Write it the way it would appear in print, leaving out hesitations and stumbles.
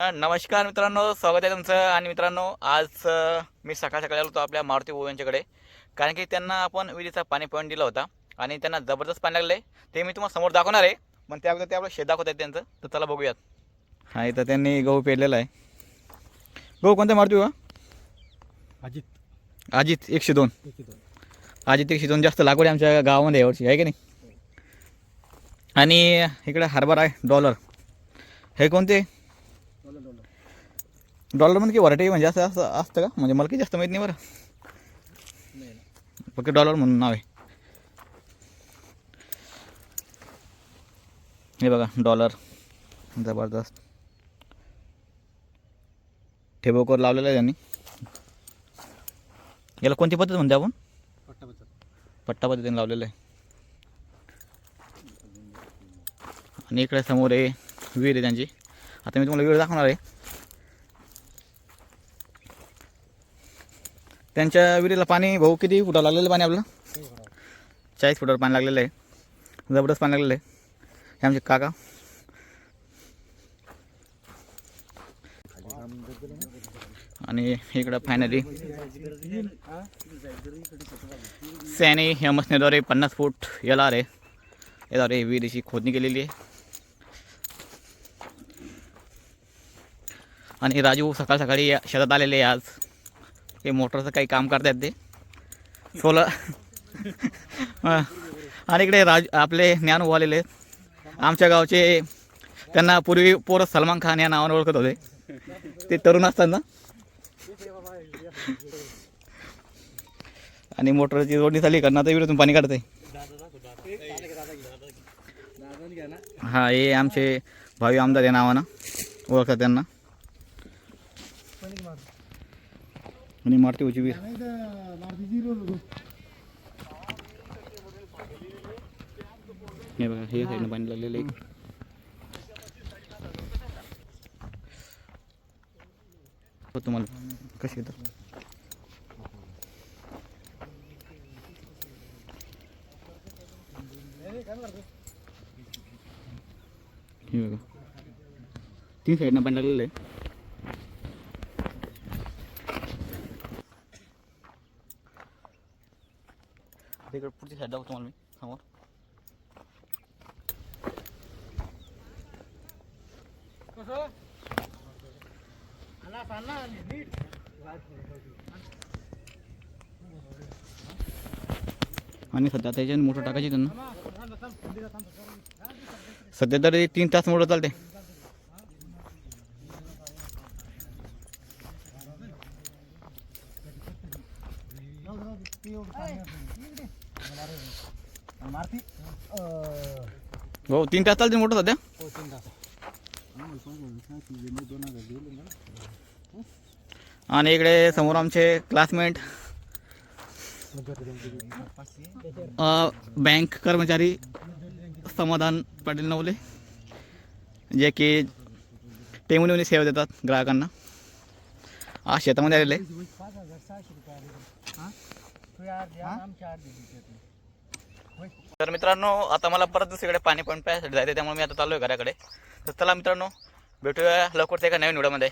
नमस्कार मित्रांनो, स्वागत आहे तुमचं. आणि मित्रांनो, आज मी सकाळ सकाळी आलो होतो आपल्या मारुती भाऊ यांच्याकडे, कारण की त्यांना आपण विहिरीचा पाणी पॉईंट दिला होता आणि त्यांना जबरदस्त पाणी लागलं आहे. ते मी तुम्हाला समोर दाखवणार आहे, पण त्याबद्दल ते आपलं शेत दाखवत आहेत त्यांचं. तर चला बघूयात. हा, इथं त्यांनी गहू पेरलेला आहे. गहू कोणता मारुती भाऊ? अजित 102. अजित 102 जास्त लागवड आहे आमच्या गावामध्ये यावर्षी, आहे की नाही? आणि इकडे हरभरा आहे डॉलर. हे कोणते डॉलरमध्ये की व्हरायटी म्हणजे असं असं असतं का? म्हणजे मला काही जास्त माहीत नाही बरं. फक्त डॉलर म्हणून नाव आहे. हे बघा डॉलर, जबरदस्त ठेबोकर लावलेलं आहे त्यांनी. याला कोणती पद्धत म्हणते आपण? पट्टा पद्धतीने लावलेलं आहे. आणि इकडे समोर आहे विहीर आहे त्यांची. आता मी तुम्हाला विहीर दाखवणार आहे. त्यांच्या विहिरीला पाणी भाऊ किती फुटा लागलेलं पाणी आपलं? 40 फुटावर पाणी लागलेलं आहे. जबरदस्त पाणी लागलेलं आहे. हे आमचे काका. आणि इकडं फायनली सॅनी या मशनीद्वारे 50 फूट LR आहे, याद्वारे विहिरीची खोदणी केलेली आहे. आणि राजू सकाळ सकाळी शेतात आलेले आहे. आज हे मोटरचं काही काम करतात ते सोलर. आणि इकडे आपले ज्ञानू आलेले आहेत आमच्या गावचे. त्यांना पूर्वी पोरं सलमान खान या नावाने ओळखत होते, ते तरुण असताना. आणि मोटरची जोडणी झाली करणार तर विहिरीतून पाणी काढते. हा, हे आमचे भावी आमदार या नावानं ओळखतात त्यांना. आणि मारुती भाऊची विहीर. हे बघा, हे साईडनं पाणी लागलेलं आहे. तुम्हाला कशी येतात हे बघा, 3 साईडनं पाणी लागलेलं आहे. इकडे पुढची साईड दाखवतो तुम्हाला मी समोर. आणि सध्या त्याच्याने मोटर टाकायची त्यांना. सध्या तरी 3 तास मोटर चालते. हो, 3 तास चालते मोटर सध्या. आणि इकडे समोर आमचे क्लासमेट बँक कर्मचारी समाधान पाटील नवले, जे की टेमुनी सेवा देतात ग्राहकांना. आज शेतामध्ये आलेले. तर मित्रांनो, आता मला परत दुसरीकडे पाणी पण प्यायसाठी जायचं, त्यामुळे मी आता चाललो आहे घराकडे. तर चला मित्रांनो, भेटूया लवकरच एका नवीन व्हिडिओमध्ये.